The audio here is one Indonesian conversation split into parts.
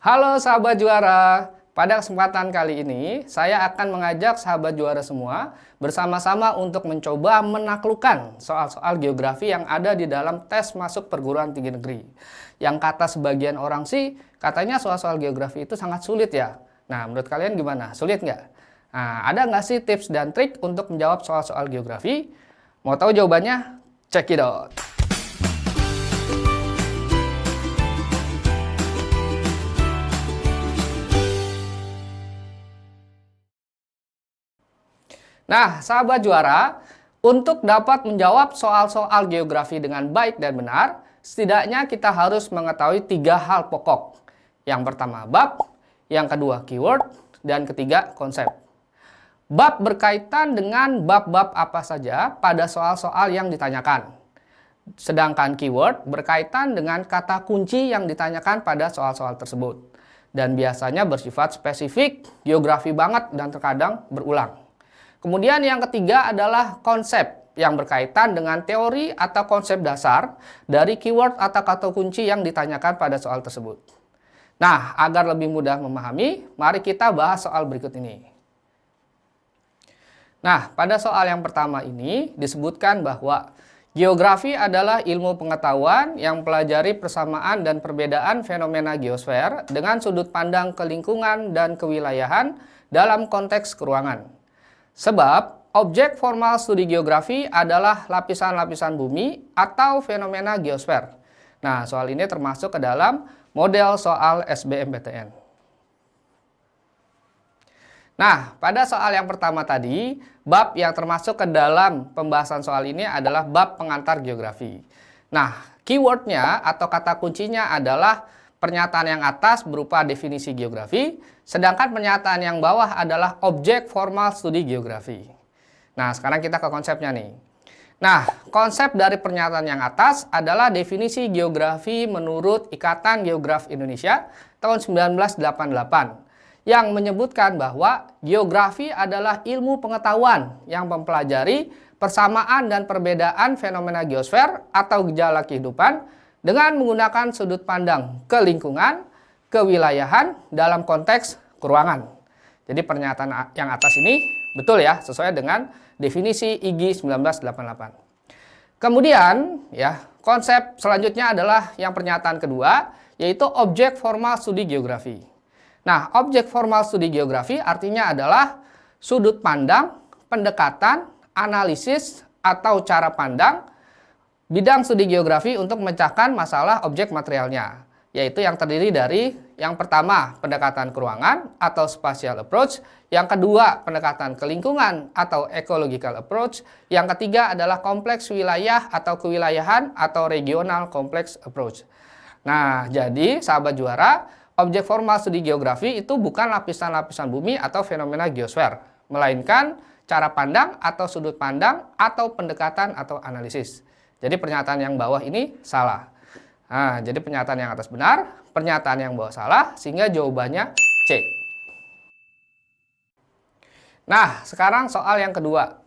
Halo sahabat juara, pada kesempatan kali ini saya akan mengajak sahabat juara semua bersama-sama untuk mencoba menaklukkan soal-soal geografi yang ada di dalam tes masuk perguruan tinggi negeri. Yang kata sebagian orang sih, katanya soal-soal geografi itu sangat sulit ya. Nah, menurut kalian gimana? Sulit nggak? Nah, ada nggak sih tips dan trik untuk menjawab soal-soal geografi? Mau tahu jawabannya? Check it out! Nah, sahabat juara, untuk dapat menjawab soal-soal geografi dengan baik dan benar, setidaknya kita harus mengetahui 3 hal pokok. Yang pertama bab, yang kedua keyword, dan ketiga konsep. Bab berkaitan dengan bab-bab apa saja pada soal-soal yang ditanyakan. Sedangkan keyword berkaitan dengan kata kunci yang ditanyakan pada soal-soal tersebut. Dan biasanya bersifat spesifik, geografi banget, dan terkadang berulang. Kemudian yang ketiga adalah konsep yang berkaitan dengan teori atau konsep dasar dari keyword atau kata kunci yang ditanyakan pada soal tersebut. Nah, agar lebih mudah memahami, mari kita bahas soal berikut ini. Nah, pada soal yang pertama ini disebutkan bahwa geografi adalah ilmu pengetahuan yang mempelajari persamaan dan perbedaan fenomena geosfer dengan sudut pandang ke lingkungan dan kewilayahan dalam konteks keruangan. Sebab, objek formal studi geografi adalah lapisan-lapisan bumi atau fenomena geosfer. Nah, soal ini termasuk ke dalam model soal SBMPTN. Nah, pada soal yang pertama tadi, bab yang termasuk ke dalam pembahasan soal ini adalah bab pengantar geografi. Nah, keywordnya atau kata kuncinya adalah pernyataan yang atas berupa definisi geografi, sedangkan pernyataan yang bawah adalah objek formal studi geografi. Nah, sekarang kita ke konsepnya nih. Nah, konsep dari pernyataan yang atas adalah definisi geografi menurut Ikatan Geograf Indonesia tahun 1988 yang menyebutkan bahwa geografi adalah ilmu pengetahuan yang mempelajari persamaan dan perbedaan fenomena geosfer atau gejala kehidupan dengan menggunakan sudut pandang ke lingkungan, kewilayahan dalam konteks keruangan. Jadi pernyataan yang atas ini betul ya, sesuai dengan definisi IGI 1988. Kemudian ya, konsep selanjutnya adalah yang pernyataan kedua, yaitu objek formal studi geografi. Nah, objek formal studi geografi artinya adalah sudut pandang, pendekatan, analisis, atau cara pandang bidang studi geografi untuk memecahkan masalah objek materialnya, yaitu yang terdiri dari yang pertama pendekatan keruangan atau spatial approach, yang kedua pendekatan ke lingkungan atau ecological approach, yang ketiga adalah kompleks wilayah atau kewilayahan atau regional complex approach. Nah, jadi sahabat juara, objek formal studi geografi itu bukan lapisan-lapisan bumi atau fenomena geosfer, melainkan cara pandang atau sudut pandang atau pendekatan atau analisis. Jadi pernyataan yang bawah ini salah. Nah, jadi pernyataan yang atas benar, pernyataan yang bawah salah, sehingga jawabannya C. Nah, sekarang soal yang kedua.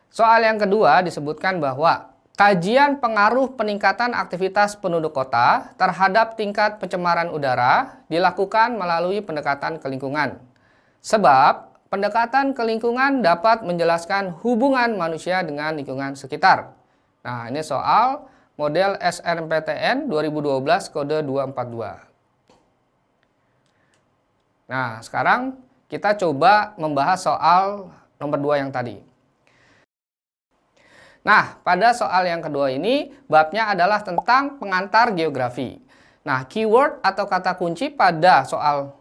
Soal yang kedua disebutkan bahwa kajian pengaruh peningkatan aktivitas penduduk kota terhadap tingkat pencemaran udara dilakukan melalui pendekatan ke lingkungan. Sebab, pendekatan ke lingkungan dapat menjelaskan hubungan manusia dengan lingkungan sekitar. Nah, ini soal model SNMPTN 2012 kode 242. Nah, sekarang kita coba membahas soal nomor 2 yang tadi. Nah, pada soal yang kedua ini, babnya adalah tentang pengantar geografi. Nah, keyword atau kata kunci pada soal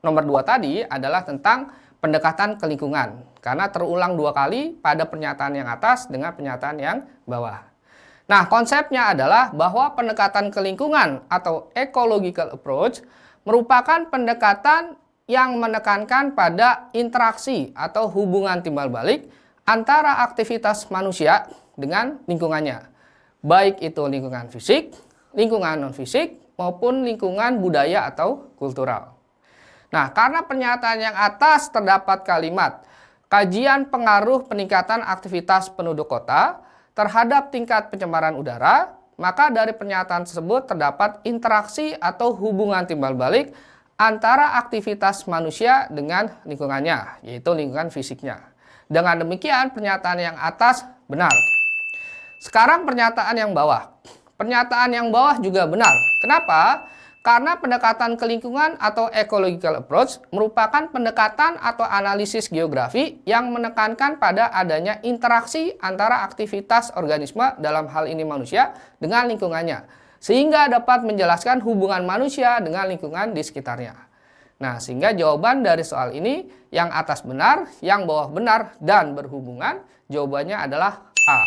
nomor 2 tadi adalah tentang pendekatan ke lingkungan, karena terulang 2 kali pada pernyataan yang atas dengan pernyataan yang bawah. Nah, konsepnya adalah bahwa pendekatan ke lingkungan atau ecological approach merupakan pendekatan yang menekankan pada interaksi atau hubungan timbal balik antara aktivitas manusia dengan lingkungannya, baik itu lingkungan fisik, lingkungan non-fisik, maupun lingkungan budaya atau kultural. Nah, karena pernyataan yang atas terdapat kalimat kajian pengaruh peningkatan aktivitas penduduk kota terhadap tingkat pencemaran udara, maka dari pernyataan tersebut terdapat interaksi atau hubungan timbal balik antara aktivitas manusia dengan lingkungannya, yaitu lingkungan fisiknya. Dengan demikian, pernyataan yang atas benar. Sekarang pernyataan yang bawah. Pernyataan yang bawah juga benar. Kenapa? Karena pendekatan ke lingkungan atau ecological approach merupakan pendekatan atau analisis geografi yang menekankan pada adanya interaksi antara aktivitas organisme, dalam hal ini manusia, dengan lingkungannya, sehingga dapat menjelaskan hubungan manusia dengan lingkungan di sekitarnya. Nah, sehingga jawaban dari soal ini yang atas benar, yang bawah benar, dan berhubungan, jawabannya adalah A.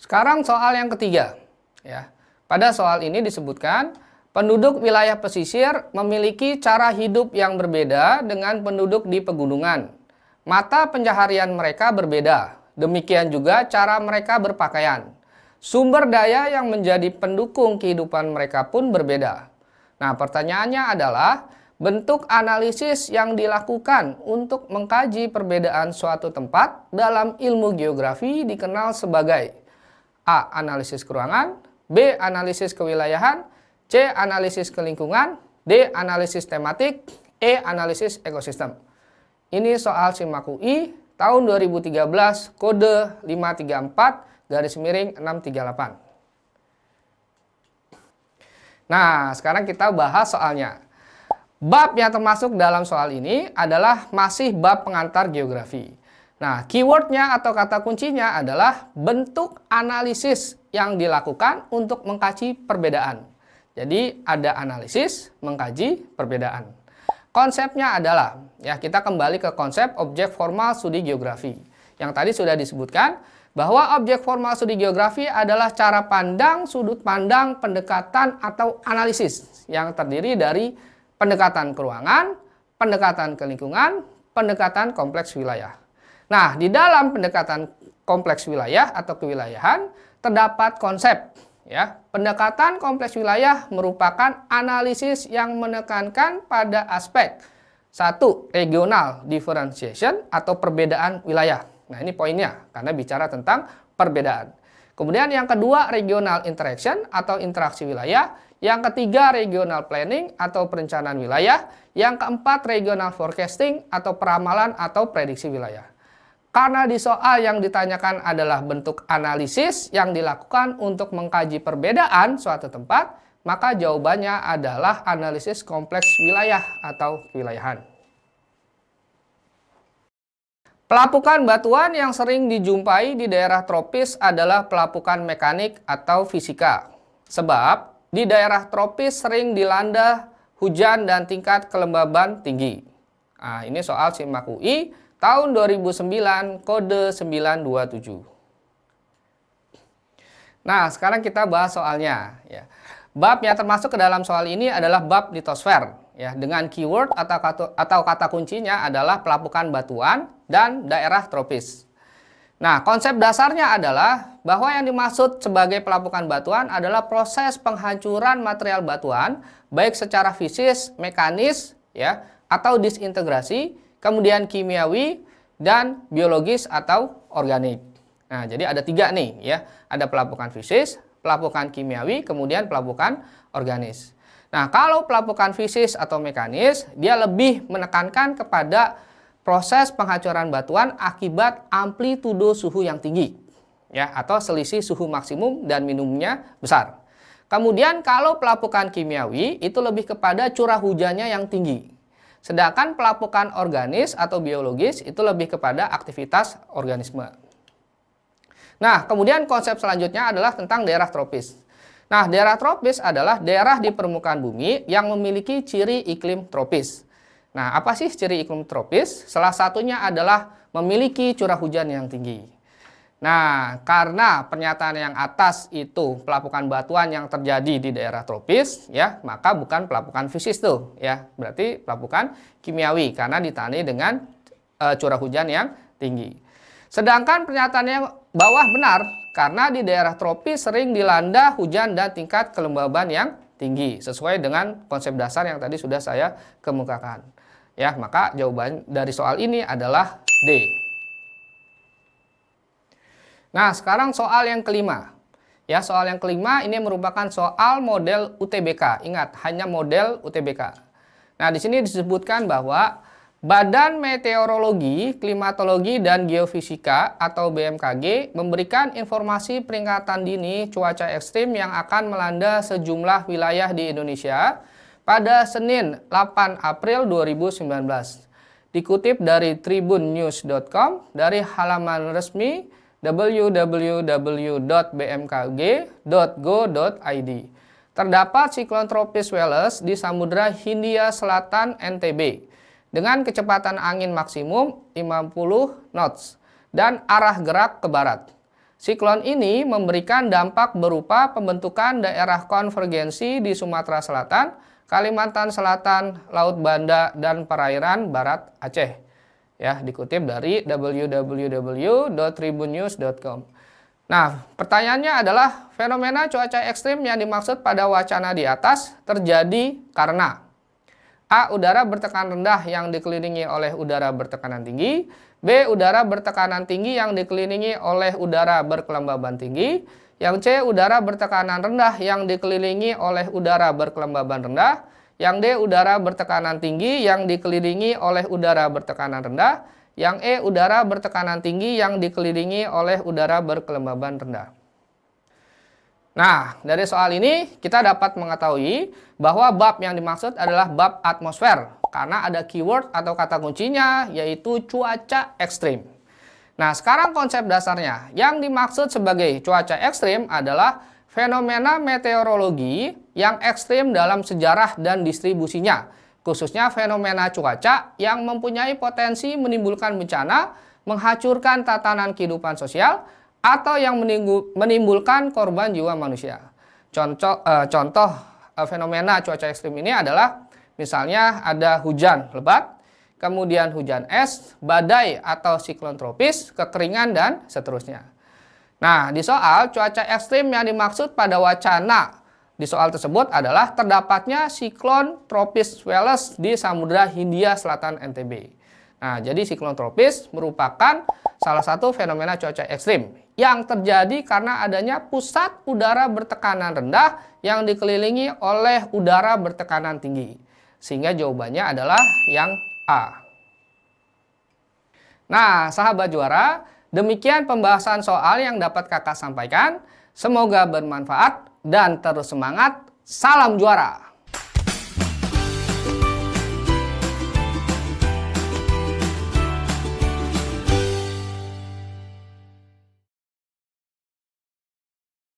Sekarang soal yang ketiga, ya. Pada soal ini disebutkan penduduk wilayah pesisir memiliki cara hidup yang berbeda dengan penduduk di pegunungan. Mata pencaharian mereka berbeda, demikian juga cara mereka berpakaian. Sumber daya yang menjadi pendukung kehidupan mereka pun berbeda. Nah, pertanyaannya adalah bentuk analisis yang dilakukan untuk mengkaji perbedaan suatu tempat dalam ilmu geografi dikenal sebagai A. Analisis keruangan, B. Analisis kewilayahan, C. Analisis kelingkungan, D. Analisis tematik, E. Analisis ekosistem. Ini soal SIMAK UI tahun 2013 kode 534-638. Nah, sekarang kita bahas soalnya. Bab yang termasuk dalam soal ini adalah masih bab pengantar geografi. Nah, keywordnya atau kata kuncinya adalah bentuk analisis yang dilakukan untuk mengkaji perbedaan. Jadi ada analisis, mengkaji perbedaan. Konsepnya adalah, ya kita kembali ke konsep objek formal studi geografi. Yang tadi sudah disebutkan bahwa objek formal studi geografi adalah cara pandang, sudut pandang, pendekatan atau analisis yang terdiri dari pendekatan keruangan, pendekatan ke lingkungan, pendekatan kompleks wilayah. Nah, di dalam pendekatan kompleks wilayah atau kewilayahan terdapat konsep, ya. Pendekatan kompleks wilayah merupakan analisis yang menekankan pada aspek 1. Regional differentiation atau perbedaan wilayah. Nah, ini poinnya karena bicara tentang perbedaan. Kemudian yang kedua, regional interaction atau interaksi wilayah. Yang ketiga, regional planning atau perencanaan wilayah. Yang keempat, regional forecasting atau peramalan atau prediksi wilayah. Karena di soal yang ditanyakan adalah bentuk analisis yang dilakukan untuk mengkaji perbedaan suatu tempat, maka jawabannya adalah analisis kompleks wilayah atau kewilayahan. Pelapukan batuan yang sering dijumpai di daerah tropis adalah pelapukan mekanik atau fisika. Sebab di daerah tropis sering dilanda hujan dan tingkat kelembaban tinggi. Nah, ini soal SIMAK UI tahun 2009 kode 927. Nah, sekarang kita bahas soalnya, ya. Bab yang termasuk ke dalam soal ini adalah bab litosfer, ya, dengan keyword atau kata kuncinya adalah pelapukan batuan dan daerah tropis. Nah, konsep dasarnya adalah bahwa yang dimaksud sebagai pelapukan batuan adalah proses penghancuran material batuan baik secara fisis, mekanis, ya, atau disintegrasi, kemudian kimiawi dan biologis atau organik. Nah, jadi ada tiga nih, ya. Ada pelapukan fisis, pelapukan kimiawi, kemudian pelapukan organis. Nah, kalau pelapukan fisis atau mekanis, dia lebih menekankan kepada proses penghancuran batuan akibat amplitudo suhu yang tinggi, ya, atau selisih suhu maksimum dan minimumnya besar. Kemudian kalau pelapukan kimiawi itu lebih kepada curah hujannya yang tinggi. Sedangkan pelapukan organis atau biologis itu lebih kepada aktivitas organisme. Nah, kemudian konsep selanjutnya adalah tentang daerah tropis. Nah, daerah tropis adalah daerah di permukaan bumi yang memiliki ciri iklim tropis. Nah, apa sih ciri iklim tropis? Salah satunya adalah memiliki curah hujan yang tinggi. Nah, karena pernyataan yang atas itu pelapukan batuan yang terjadi di daerah tropis, ya, maka bukan pelapukan fisis tuh, ya. Berarti pelapukan kimiawi karena ditandai dengan curah hujan yang tinggi. Sedangkan pernyataan yang bawah benar karena di daerah tropis sering dilanda hujan dan tingkat kelembaban yang tinggi sesuai dengan konsep dasar yang tadi sudah saya kemukakan. Ya, maka jawaban dari soal ini adalah D. Nah, sekarang soal yang kelima. Ya, soal yang kelima ini merupakan soal model UTBK. Ingat, hanya model UTBK. Nah, di sini disebutkan bahwa Badan Meteorologi, Klimatologi, dan Geofisika atau BMKG memberikan informasi peringatan dini cuaca ekstrim yang akan melanda sejumlah wilayah di Indonesia pada Senin 8 April 2019. Dikutip dari tribunnews.com dari halaman resmi www.bmkg.go.id. Terdapat siklon tropis Welles di Samudra Hindia Selatan NTB dengan kecepatan angin maksimum 50 knots dan arah gerak ke barat. Siklon ini memberikan dampak berupa pembentukan daerah konvergensi di Sumatera Selatan, Kalimantan Selatan, Laut Banda, dan perairan barat Aceh. Ya, dikutip dari www.tribunnews.com. Nah, pertanyaannya adalah fenomena cuaca ekstrim yang dimaksud pada wacana di atas terjadi karena A. Udara bertekanan rendah yang dikelilingi oleh udara bertekanan tinggi. B. Udara bertekanan tinggi yang dikelilingi oleh udara berkelembaban tinggi. Yang C. Udara bertekanan rendah yang dikelilingi oleh udara berkelembaban rendah. Yang D. Udara bertekanan tinggi yang dikelilingi oleh udara bertekanan rendah. Yang E. Udara bertekanan tinggi yang dikelilingi oleh udara berkelembaban rendah. Nah, dari soal ini kita dapat mengetahui bahwa bab yang dimaksud adalah bab atmosfer karena ada keyword atau kata kuncinya yaitu cuaca ekstrim. Nah, sekarang konsep dasarnya. Yang dimaksud sebagai cuaca ekstrim adalah fenomena meteorologi yang ekstrim dalam sejarah dan distribusinya, khususnya fenomena cuaca yang mempunyai potensi menimbulkan bencana, menghancurkan tatanan kehidupan sosial, atau yang menimbulkan korban jiwa manusia. Contoh fenomena cuaca ekstrim ini adalah misalnya ada hujan lebat, kemudian hujan es, badai atau siklon tropis, kekeringan, dan seterusnya. Nah, di soal cuaca ekstrim yang dimaksud pada wacana di soal tersebut adalah terdapatnya siklon tropis Welles di Samudra Hindia Selatan NTB. Nah, jadi siklon tropis merupakan salah satu fenomena cuaca ekstrim yang terjadi karena adanya pusat udara bertekanan rendah yang dikelilingi oleh udara bertekanan tinggi. Sehingga jawabannya adalah yang A. Nah, sahabat juara, demikian pembahasan soal yang dapat kakak sampaikan. Semoga bermanfaat dan terus semangat. Salam juara!